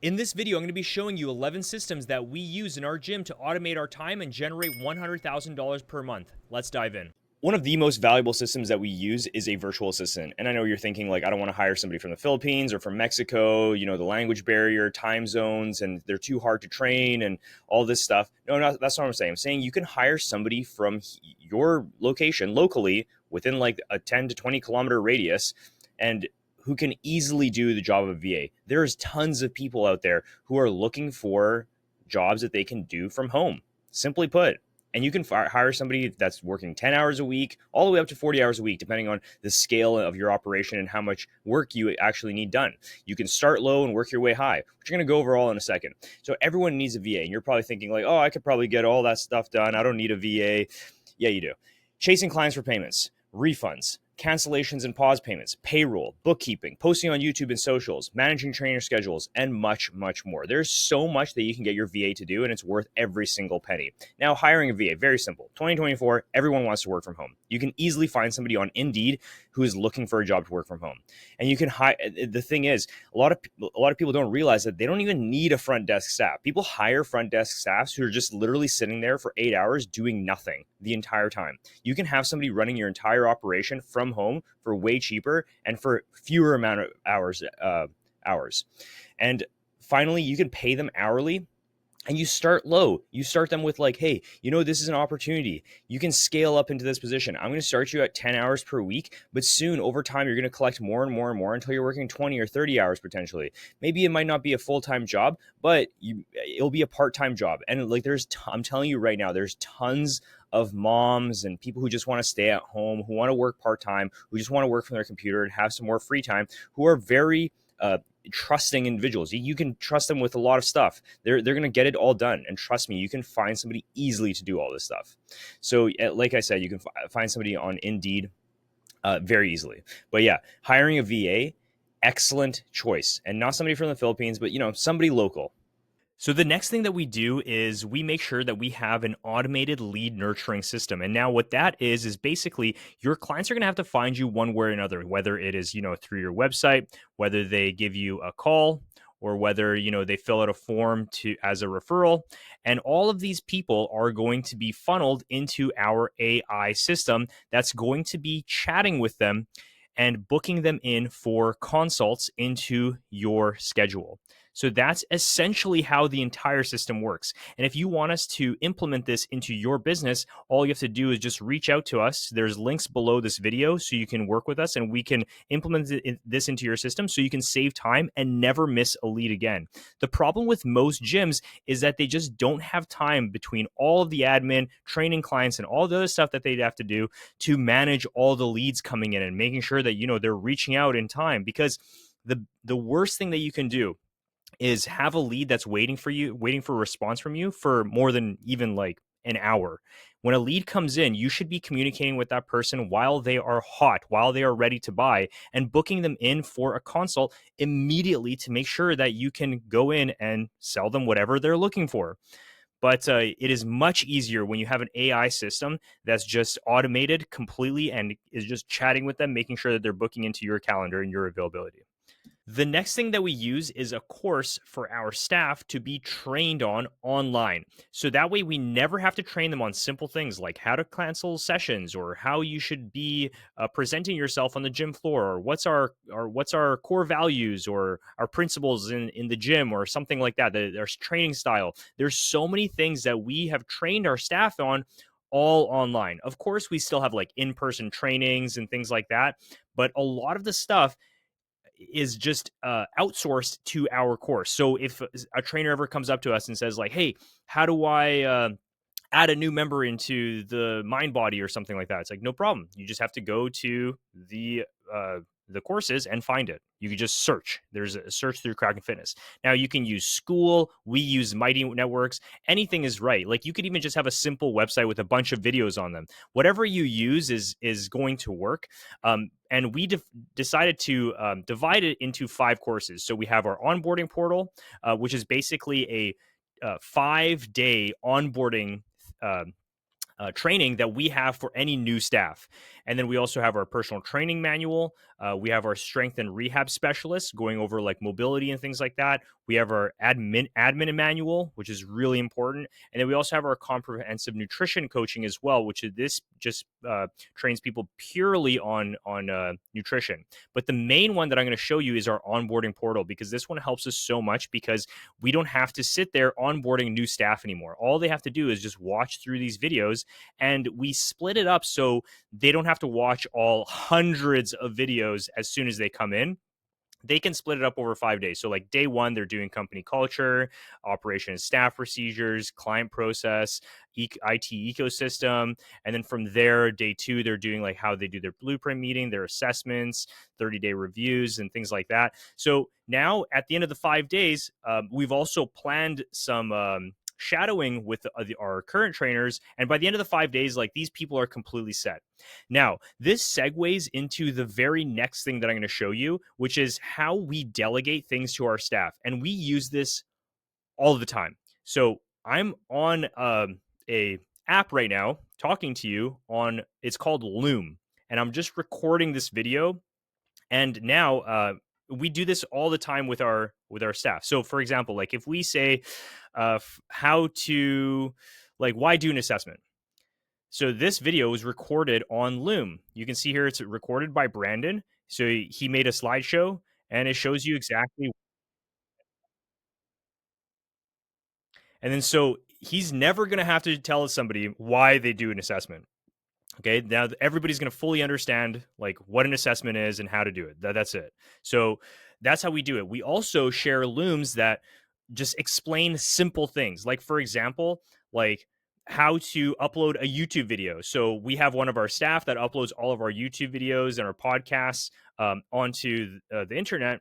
In this video, I'm going to be showing you 11 systems that we use in our gym to automate our time and generate $100,000 per month. Let's dive in. One of the most valuable systems that we use is a virtual assistant. And I know you're thinking, like, I don't want to hire somebody from the Philippines or from Mexico, the language barrier, time zones, and they're too hard to train and all this stuff. No, that's not what I'm saying. I'm saying you can hire somebody from your location locally within like a 10 to 20 kilometer radius and who can easily do the job of a VA. There's tons of people out there who are looking for jobs that they can do from home, simply put. And you can hire somebody that's working 10 hours a week, all the way up to 40 hours a week, depending on the scale of your operation and how much work you actually need done. You can start low and work your way high, which you're going to go over all in a second. So everyone needs a VA. And you're probably thinking like, oh, I could probably get all that stuff done. I don't need a VA. Yeah, you do. Chasing clients for payments, refunds, cancellations and pause payments, payroll, bookkeeping, posting on YouTube and socials, managing trainer schedules, and much, much more. There's so much that you can get your VA to do, and it's worth every single penny. Now, hiring a VA, very simple. 2024, everyone wants to work from home. You can easily find somebody on Indeed who is looking for a job to work from home. And you can hire. The thing is, a lot of people don't realize that they don't even need a front desk staff. People hire front desk staffs who are just literally sitting there for 8 hours doing nothing the entire time. You can have somebody running your entire operation from home for way cheaper and for fewer amount of hours. And finally, you can pay them hourly. And you start low. You start them with like, hey, this is an opportunity. You can scale up into this position. I'm going to start you at 10 hours per week, but soon over time, you're going to collect more and more and more until you're working 20 or 30 hours potentially. Maybe it might not be a full-time job, but it'll be a part-time job. And like I'm telling you right now, there's tons of moms and people who just want to stay at home, who want to work part-time, who just want to work from their computer and have some more free time, who are very trusting individuals. You can trust them with a lot of stuff. They're going to get it all done. And trust me, you can find somebody easily to do all this stuff. So like I said, you can find somebody on Indeed very easily. But yeah, hiring a VA, excellent choice. And not somebody from the Philippines, but somebody local. So the next thing that we do is we make sure that we have an automated lead nurturing system. And now what that is basically your clients are going to have to find you one way or another, whether it is, through your website, whether they give you a call, or whether, they fill out a form as a referral. And all of these people are going to be funneled into our AI system that's going to be chatting with them and booking them in for consults into your schedule. So that's essentially how the entire system works. And if you want us to implement this into your business, all you have to do is just reach out to us. There's links below this video so you can work with us and we can implement this into your system so you can save time and never miss a lead again. The problem with most gyms is that they just don't have time between all of the admin, training clients, and all the other stuff that they'd have to do to manage all the leads coming in and making sure that, they're reaching out in time. Because the worst thing that you can do is have a lead that's waiting for a response from you for more than even like an hour. When a lead comes in, you should be communicating with that person while they are hot, while they are ready to buy, and booking them in for a consult immediately to make sure that you can go in and sell them whatever they're looking for. But it is much easier when you have an AI system that's just automated completely and is just chatting with them, making sure that they're booking into your calendar and your availability. The next thing that we use is a course for our staff to be trained on online. So that way we never have to train them on simple things like how to cancel sessions or how you should be presenting yourself on the gym floor, or what's our core values or our principles in the gym or something like that, our training style. There's so many things that we have trained our staff on all online. Of course, we still have like in-person trainings and things like that, but a lot of the stuff is just outsourced to our course. So if a trainer ever comes up to us and says like, hey, how do I add a new member into the mind body or something like that? It's like, no problem. You just have to go to the courses and find it. You can just search. There's a search through Kraken Fitness. Now you can use School. We use Mighty Networks. Anything is right. Like you could even just have a simple website with a bunch of videos on them. Whatever you use is going to work. And we decided to divide it into 5 courses. So we have our onboarding portal, which is basically a 5-day onboarding training that we have for any new staff. And then we also have our personal training manual. We have our strength and rehab specialists going over like mobility and things like that. We have our admin manual, which is really important. And then we also have our comprehensive nutrition coaching as well, which is this just trains people purely on nutrition. But the main one that I'm going to show you is our onboarding portal, because this one helps us so much, because we don't have to sit there onboarding new staff anymore. All they have to do is just watch through these videos, and we split it up so they don't have to watch all hundreds of videos as soon as they come in. They can split it up over 5 days. So like day one, they're doing company culture, operation and staff procedures, client process, IT ecosystem. And then from there, day two, they're doing like how they do their blueprint meeting, their assessments, 30-day reviews, and things like that. So now at the end of the 5 days, we've also planned some shadowing with our current trainers. And by the end of the 5 days, like these people are completely set. Now, this segues into the very next thing that I'm going to show you, which is how we delegate things to our staff. And we use this all the time. So I'm on a app right now talking to you on, it's called Loom. And I'm just recording this video. And now we do this all the time with our staff. So for example, like if we say how to, like, why do an assessment? So this video was recorded on Loom. You can see here it's recorded by Brandon. So he made a slideshow, and it shows you exactly. And then so he's never going to have to tell somebody why they do an assessment. Okay, now everybody's going to fully understand like what an assessment is and how to do it. That's it. So that's how we do it. We also share Looms that just explain simple things. Like for example, like how to upload a YouTube video. So we have one of our staff that uploads all of our YouTube videos and our podcasts onto the internet,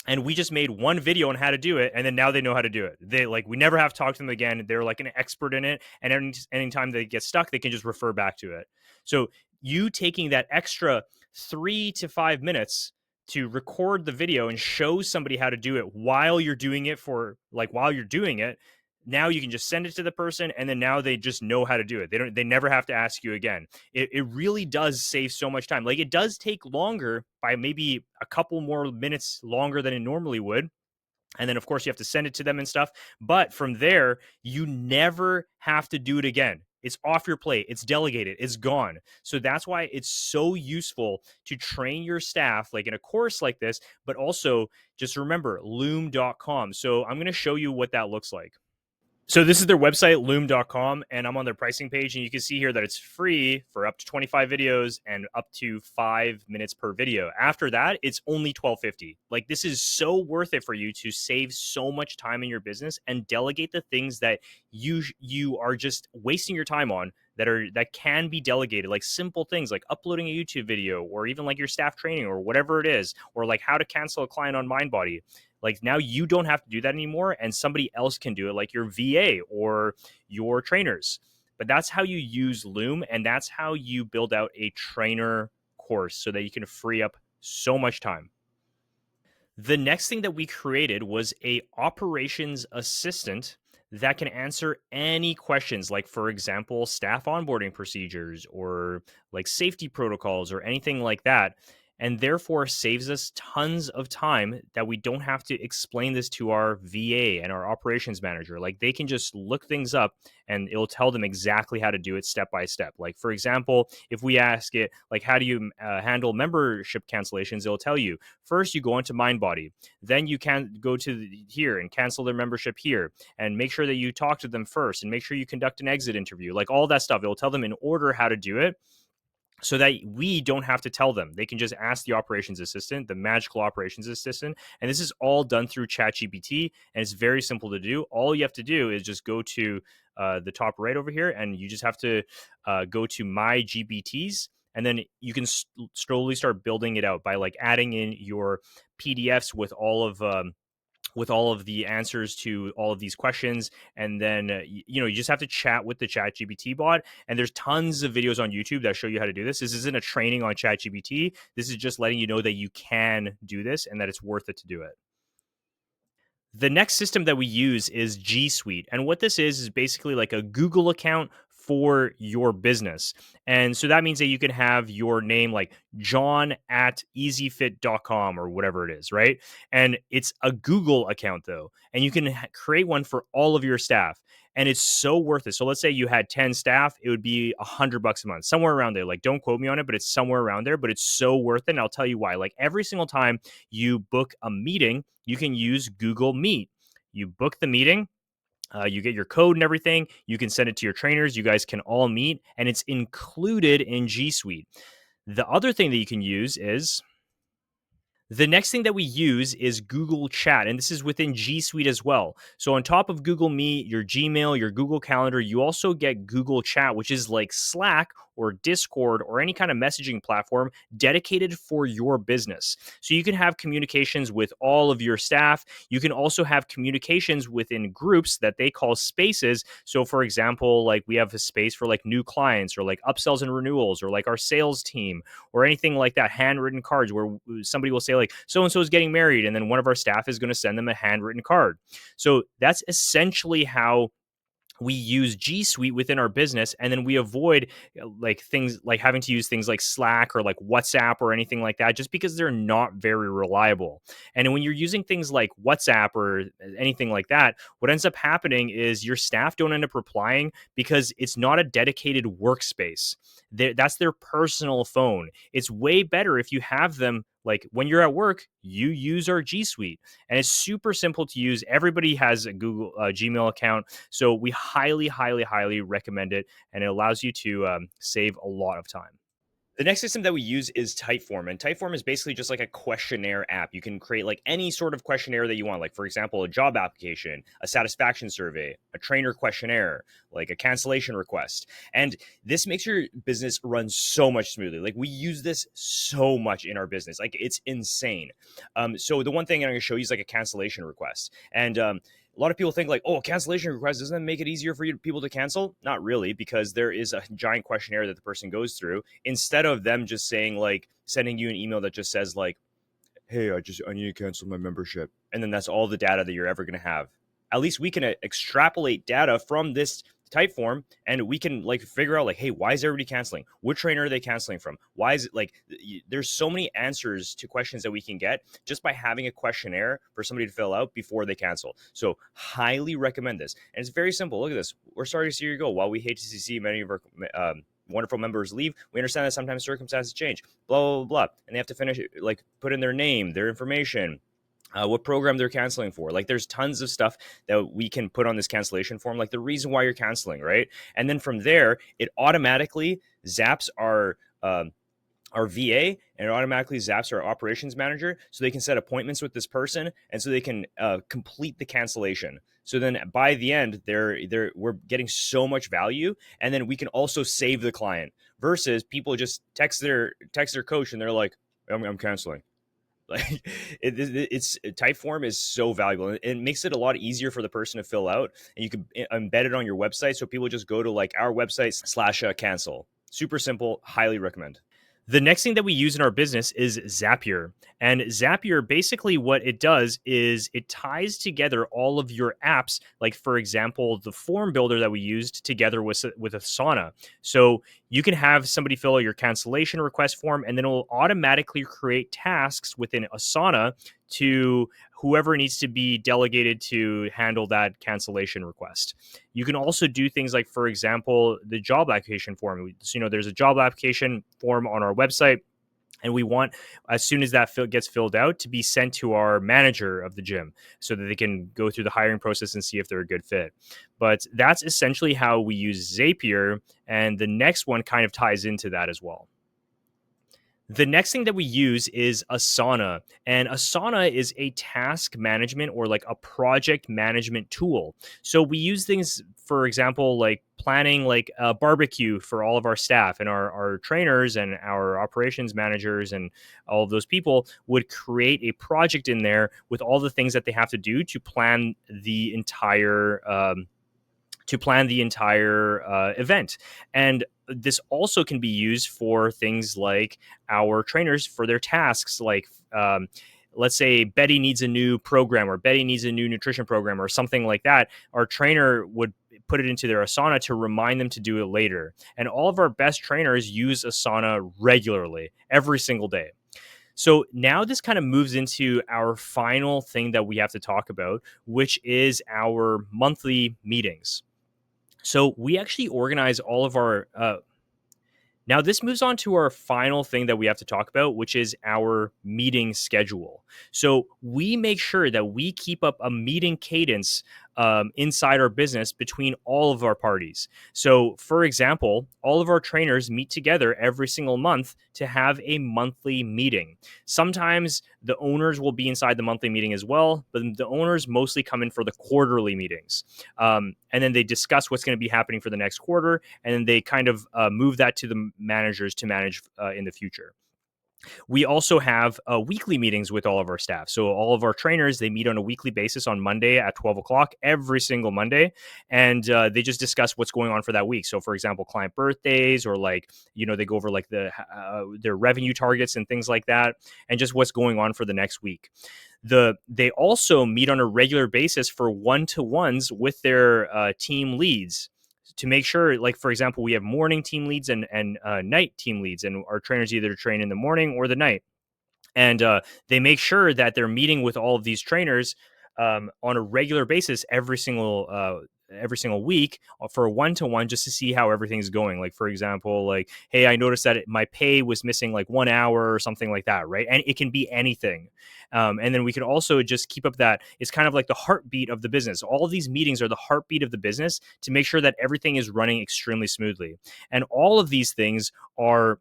and we just made one video on how to do it, and then now they know how to do it. They like, we never have to talk to them again. They're like an expert in it, and anytime they get stuck, they can just refer back to it. So you taking that extra 3 to 5 minutes to record the video and show somebody how to do it while you're doing it, now you can just send it to the person, and then now they just know how to do it. They never have to ask you again. It really does save so much time. Like, it does take longer by maybe a couple more minutes longer than it normally would. And then of course you have to send it to them and stuff. But from there, you never have to do it again. It's off your plate. It's delegated. It's gone. So that's why it's so useful to train your staff like in a course like this, but also just remember loom.com. So I'm going to show you what that looks like. So this is their website, loom.com, and I'm on their pricing page, and you can see here that it's free for up to 25 videos and up to 5 minutes per video. After that, it's only $12.50. Like, this is so worth it for you to save so much time in your business and delegate the things that you are just wasting your time on that can be delegated, like simple things like uploading a YouTube video, or even like your staff training or whatever it is, or like how to cancel a client on MindBody. Like, now you don't have to do that anymore, and somebody else can do it, like your VA or your trainers. But that's how you use Loom, and that's how you build out a trainer course so that you can free up so much time. The next thing that we created was a operations assistant that can answer any questions, like for example, staff onboarding procedures or like safety protocols or anything like that, and therefore saves us tons of time that we don't have to explain this to our VA and our operations manager. Like, they can just look things up and it'll tell them exactly how to do it step by step. Like, for example, if we ask it, like, how do you handle membership cancellations? It'll tell you, first you go into MindBody, then you can go to here and cancel their membership here, and make sure that you talk to them first, and make sure you conduct an exit interview, like all that stuff. It'll tell them in order how to do it, so that we don't have to tell them. They can just ask the operations assistant, the magical operations assistant. And this is all done through ChatGPT, and it's very simple to do. All you have to do is just go to the top right over here, and you just have to go to My GPTs, and then you can slowly start building it out by like adding in your PDFs with all of the answers to all of these questions. And then you just have to chat with the ChatGPT bot, and there's tons of videos on YouTube that show you how to do this. This isn't a training on ChatGPT. This is just letting you know that you can do this and that it's worth it to do it. The next system that we use is G Suite, and what this is basically like a Google account for your business. And so that means that you can have your name like john@easyfit.com or whatever it is, right? And it's a Google account though, and you can create one for all of your staff. And it's so worth it. So let's say you had 10 staff, it would be $100 a month, somewhere around there. Like, don't quote me on it, but it's somewhere around there. But it's so worth it. And I'll tell you why. Like, every single time you book a meeting, you can use Google Meet. You book the meeting, you get your code and everything. You can send it to your trainers. You guys can all meet, and it's included in G Suite. The other thing that you can use is the next thing that we use is Google Chat, and this is within G Suite as well. So on top of Google Meet, your Gmail, your Google Calendar, you also get Google Chat, which is like Slack or Discord or any kind of messaging platform dedicated for your business. So you can have communications with all of your staff. You can also have communications within groups that they call spaces. So for example, like we have a space for like new clients or like upsells and renewals or like our sales team or anything like that, handwritten cards where somebody will say like so-and-so is getting married, and then one of our staff is going to send them a handwritten card. So that's essentially how we use G Suite within our business, and then we avoid like things like having to use things like Slack or like WhatsApp or anything like that, just because they're not very reliable. And when you're using things like WhatsApp or anything like that, what ends up happening is your staff don't end up replying because it's not a dedicated workspace. That's their personal phone. It's way better if you have them like when you're at work, you use our G Suite, and it's super simple to use. Everybody has a Google Gmail account. So we highly, highly, highly recommend it, and it allows you to save a lot of time. The next system that we use is Typeform, and Typeform is basically just like a questionnaire app. You can create like any sort of questionnaire that you want, like for example, a job application, a satisfaction survey, a trainer questionnaire, like a cancellation request. And this makes your business run so much smoothly. Like we use this so much in our business, like it's insane. So the one thing I'm going to show you is like a cancellation request, and a lot of people think like, oh, a cancellation request, doesn't that make it easier for people to cancel? Not really, because there is a giant questionnaire that the person goes through instead of them just saying like sending you an email that just says like, hey, I need to cancel my membership. And then that's all the data that you're ever going to have. At least we can extrapolate data from this Typeform, and we can like figure out like, hey, why is everybody canceling? What trainer are they canceling from? Why is it like there's so many answers to questions that we can get just by having a questionnaire for somebody to fill out before they cancel. So highly recommend this, and it's very simple. Look at this. We're sorry to see you go. While we hate to see many of our wonderful members leave, we understand that sometimes circumstances change, blah blah blah, blah. And they have to finish like put in their name, their information, what program they're canceling for. Like there's tons of stuff that we can put on this cancellation form, like the reason why you're canceling, right? And then from there, it automatically zaps our VA, and it automatically zaps our operations manager so they can set appointments with this person, and so they can complete the cancellation. So then by the end, we're getting so much value, and then we can also save the client versus people just text their coach and they're like, I'm canceling. Like it's Typeform is so valuable. It makes it a lot easier for the person to fill out, and you can embed it on your website. So people just go to like our website / cancel. Super simple. Highly recommend. The next thing that we use in our business is Zapier. And Zapier, basically what it does is it ties together all of your apps, like for example, the form builder that we used together with Asana. So you can have somebody fill out your cancellation request form, and then it will automatically create tasks within Asana to whoever needs to be delegated to handle that cancellation request. You can also do things like, for example, the job application form. So, there's a job application form on our website, and we want, as soon as that gets filled out, to be sent to our manager of the gym so that they can go through the hiring process and see if they're a good fit. But that's essentially how we use Zapier, and the next one kind of ties into that as well. The next thing that we use is Asana, and Asana is a task management or like a project management tool. So we use things, for example, like planning like a barbecue for all of our staff, and our trainers and our operations managers and all of those people would create a project in there with all the things that they have to do to plan the entire event. And this also can be used for things like our trainers for their tasks, like let's say Betty needs a new program or Betty needs a new nutrition program or something like that. Our trainer would put it into their Asana to remind them to do it later. And all of our best trainers use Asana regularly, every single day. So now this kind of moves into our final thing that we have to talk about, which is our monthly meetings. So we actually organize all of our now, this moves on to our final thing that we have to talk about, which is our meeting schedule. So, we make sure that we keep up a meeting cadence inside our business between all of our parties. So, for example, all of our trainers meet together every single month to have a monthly meeting. Sometimes the owners will be inside the monthly meeting as well, but the owners mostly come in for the quarterly meetings. And then they discuss what's going to be happening for the next quarter, and then they kind of move that to the managers to manage in the future. We also have weekly meetings with all of our staff. So all of our trainers, they meet on a weekly basis on Monday at 12 o'clock every single Monday. And they just discuss what's going on for that week. So for example, client birthdays, or like, they go over like their revenue targets and things like that, and just what's going on for the next week. They also meet on a regular basis for one-to-ones with their team leads, to make sure, like, for example, we have morning team leads and night team leads, and our trainers either train in the morning or the night. And they make sure that they're meeting with all of these trainers on a regular basis every single week for a one-to-one, just to see how everything's going. Like, for example, like, hey, I noticed that my pay was missing like 1 hour or something like that, right? And it can be anything. And then we can also just keep up that it's kind of like the heartbeat of the business. All of these meetings are the heartbeat of the business to make sure that everything is running extremely smoothly. And all of these things are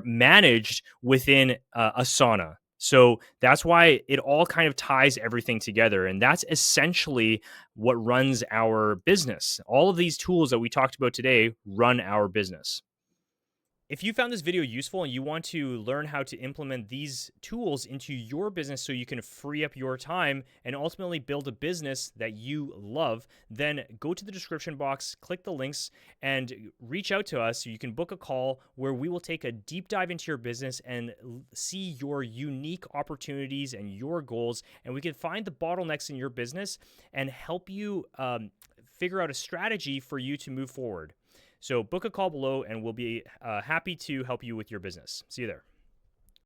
managed within Asana. So that's why it all kind of ties everything together. And that's essentially what runs our business. All of these tools that we talked about today run our business. If you found this video useful and you want to learn how to implement these tools into your business so you can free up your time and ultimately build a business that you love, then go to the description box, click the links, and reach out to us so you can book a call where we will take a deep dive into your business and see your unique opportunities and your goals, and we can find the bottlenecks in your business and help you figure out a strategy for you to move forward. So book a call below and we'll be happy to help you with your business. See you there.